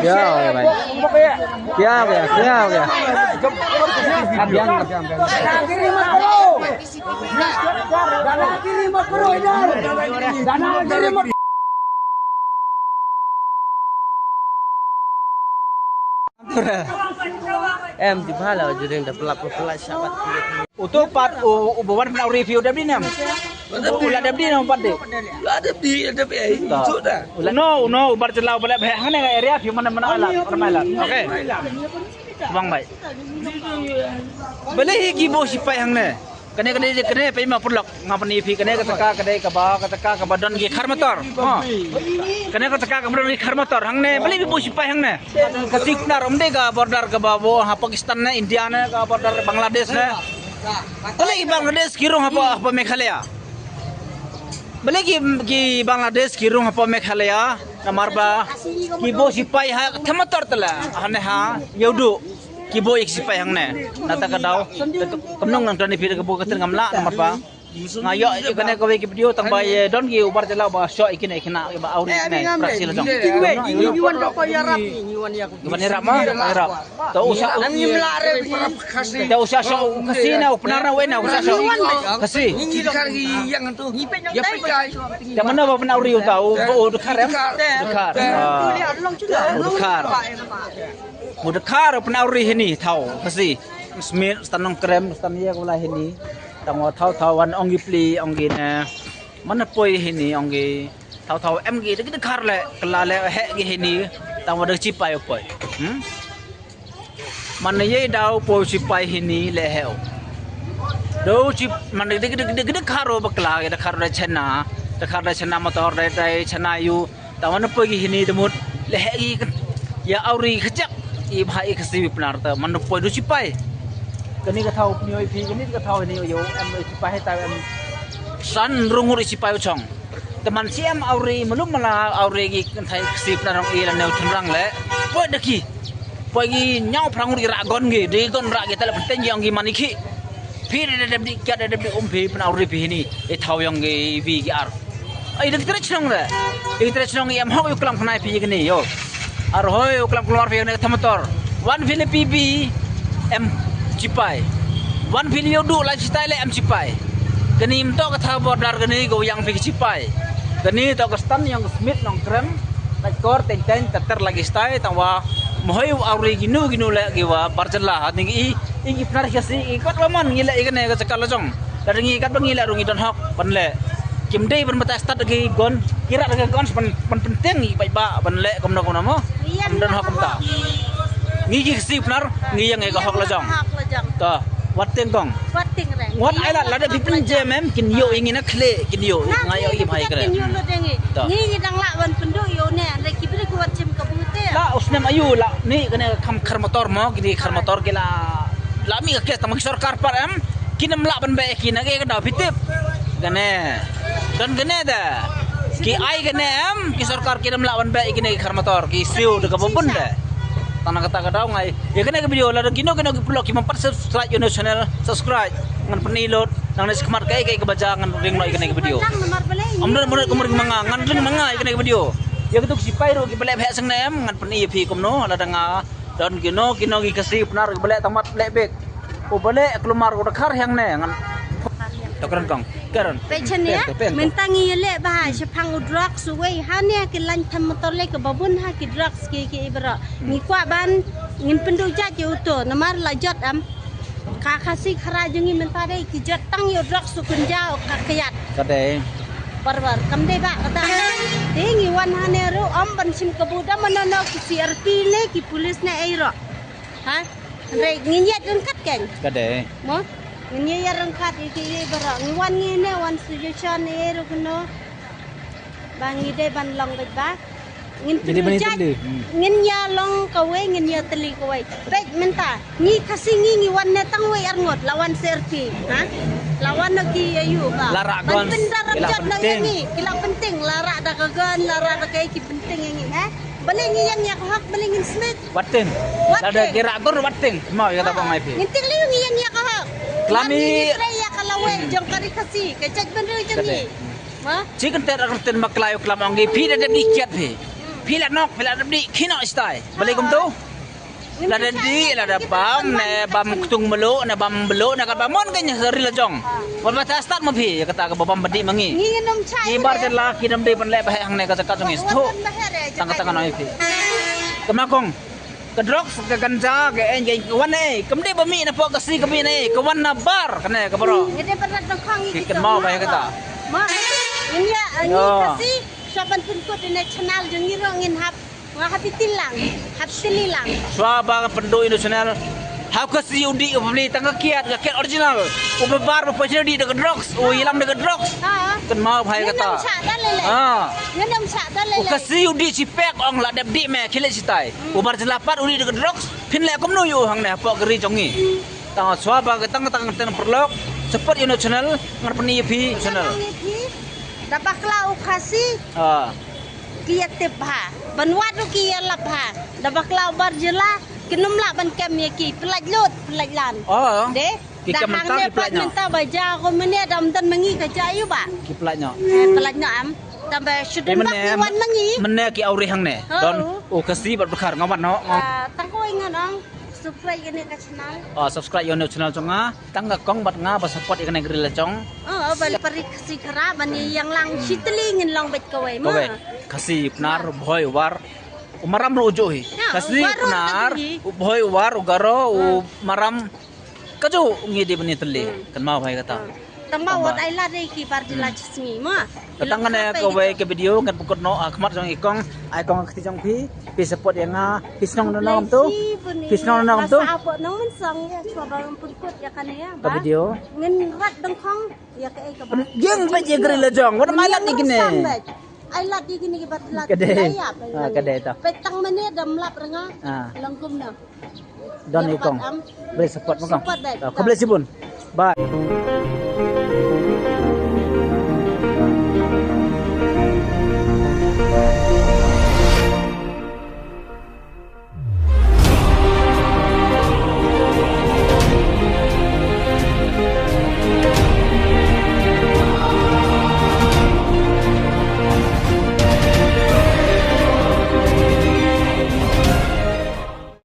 Kia kìa mày. Kia kìa, kia kìa. Kanan kiri mas bro. Kanan kiri mas bro Idar. Kanan kiri mas. Em thì phá là jadi dah pelak sahabat. Untuk pat ubawan pernah review dah bini nam. Ulah dah bini nam pat deh. Ada itu dah. No, ubar celau balik behang ni area view mana alat permainan. Okey. Bang baik. Balik higi bo sipai hang ni. Kene pe ma pulak ngapani fi kene kataka ka badon gi khar motor. Ha. Kene kataka ka badon gi khar motor hang ne bali bo sipai hang ne. Kasik nar omde ka border ka babo ha Pakistan ne India ne ka border Bangladesh ne. Bali Bangladesh kirung apa Meghalaya. Bali ki Bangladesh kirung apa Meghalaya namarba ki bo sipai ha motor tala hane ha yodu kibo ik sipai hang ne nata ka daw kamnong nang tani pira ka bu katen ngamla namar pa ngayo ikane ko ki video tang bay don gi ubar jala ba sho ikine ikina ba auri ne praksi lo jong Iwan ko yarap. Iwan ya. gimana rap ma rap to usa da usa sho kasi na upnar na wena usa sho kasi Ini kan yang tu. Ya pekai. da mana ba pun auri tau dekar dekar Mudakar pun auri hini tahu kasi smith stanong krem stannya ko lah hini tamo tahu-tahuan ongi pli ongi na mana poi hini ongi tahu-tahu em gi dekar le kelale he gi hini tamo de cipai poi mana ye dau poi cipai hini le heu do cip mana dekar bakla dekar de chana motor de chana yu tamo na poi gi hini demut le he gi ya auri kecak i bhai kasi benar ta man poi du sipai kani ka thau pnioi phi kani ka thau ni yo em sipai hai ta em san rungur sipai chong teman siam auri melum mala auri gi thai kasi benar ong i la neu thrang le poi daki poi gi nyau prangur gi ra gon gi de gon ra gi ta la penting gi ong gi maniki phi de di kya de phi pen auri phi ni e thau yong gi vi gi ar ai de trechong le e trechong em hok yu klam khnai phi gi ni yo arhoy uklam keluar via nek motor wan vile pb em cipai wan vile yodu la citai le em cipai keni mto ka tha border keni go yang fi cipai keni to ka stan yang smith nong krem la kor ten teter lagi stai tawa mohoy auri ginu le giwa barjala hatingi i gipnar kasi i kot lamon ngile ikane ka cakal jong daringi kat bangi la rungi don hok panle kimdei ban mata start lagi gon kira lagi gon penting i ba ban le komno mo dan hok ta ngi gi sip nar ngi yang ga hok la jong to wat teng gong wat ai la de pipin je mem kin yo ingin na kle kin yo ngayo i bhai kare ngi dang la wan pendu yo ne le kibri ko wat jem kabute la usnem ayu la ni kene kam khar motor mo kini khar motor ke la mi ka ke tam sarkar par em kinam la ban be kin ge ka da pitip gane dan gane da ki ai gane em ki sarkar kinam la ban be ikine khar motor ki siu de ka bobun da tanah kata ka daw ngai ya kene video la kino ki blog ki mampat subscribe yo channel subscribe ngan penilot nang nes kemar kai ka baca ngan ring no ikine video amdan mun ko mring manga ngan ring manga ikine video ya ketuk sipai ro ki bele bhe sang nem ngan peni phi komno la danga dan kino ki kasi benar bele tamat le bek o bele kelumar ko dakar yang ne ngan Tokran kong, karon. Pechen ya, mentangi le bah sepang udrak suwe hanya kilan tham motor le ke babun ha ki drugs ki ibra. Ngi kwa ban ngin pendu jat yo to namar la jot am. Ka khasi khara jengi mentare ki jot tang yo drugs su kunjao ka kayat. Kade. Barbar kam de ba kata. De ngi wan hane ro am ban sim kebuda manono ki CRT le ki polis ne airo. Ha? Re ngin yat kat ken. Kade. Mo? Ngin ya rangkat iki bara ngwan ngine wan suggestion e ro kuno bangi de ban long ba ngin ngin ya long kawe ngin ya teli kawe bet menta ni kasi ngi wan ne tang we arngot lawan serti ha lawan ki ayu ka ban benda rajat na ngi kila penting lara da kagan lara da kai ki penting ngi ha baling yang yak hak baling smith watin ada kira gor watin mau ya ta mai pi ngintik liu ngi yang yak hak klami raya kalawe jong kari kasi kecak bener jangi ma chicken ter arten maklayo klam ongi pi de dikiat pi pilat nok pilat di kino style balik tu lada di lada bam ne bam tung melo ne bam belo ne kan bamon kan seri lejong wan mata start ma phi kata ka bam badi mangi nginom chai ibar je la kinam de pan le bah hang ne ka ka tong sto tang noi phi kemakong ke drugs ke ganja ke enjeng ke wan ne kemde bami na po ka si kami ne ke wan na bar kan ne ka bro ngede berat dongkong iki Kiken mau bah kata ma ini kasi saban pun ko di channel jeng ngiro ngin hap ngahapi tilang hap tililang swaba pendo international how ka si udi pembeli tangga kiat original ubebar apa jadi dengan drugs hilang dengan drugs ha kan mau bah kata ngedom cha dan lele ngedom cha dan lele kasi udi cipek ong la dep di me khilet sitai ubar jelapat udi dengan drugs pin le kom nuyu hang ne pok geri jongi ta swaba ka tang perlok cepat international ngar peni pi channel dabaklau kasi kia tebha banwat ru kia lapha dabaklau barjela kinum la ban kem ye ki pelaj lut pelaj lan de kita mentar ki pelaj minta baja ko mene dam dan mengi ka jayu ba ki pelaj nya pelaj nya am tambe sudem ba ki wan mengi mene ki auri hang ne don kasi bar bekar ngawan no tang ko ingan ang subscribe ini ka channel subscribe yo channel chonga tangga kong bat nga ba support ikane grill chong bal pari kasi khara bani yang lang chitli ngin long bet ko ma kasi pnar boy war umaram ru ujohi kasi pnar boy war ugaro maram kaju ngidi bani tele kan mau bhai kata tamba wat ai la dei ki bar dila chismi ma Ketang ne ko we ke video ngan pukut no akhmat jong ikong ai kong khti jong pi support yang nga pisnong no nam tu pisnong no nam tu apa nong men sang ya coba pukut ya kan ya ka video ngin rat dong khong ya ke ka ba jeng ba je gri le jong wat malat ni gine ai lat di gini ki bar dila kede kede ta petang mene dam lap renga langkum na don ikong beri support mo kong ko bless you bye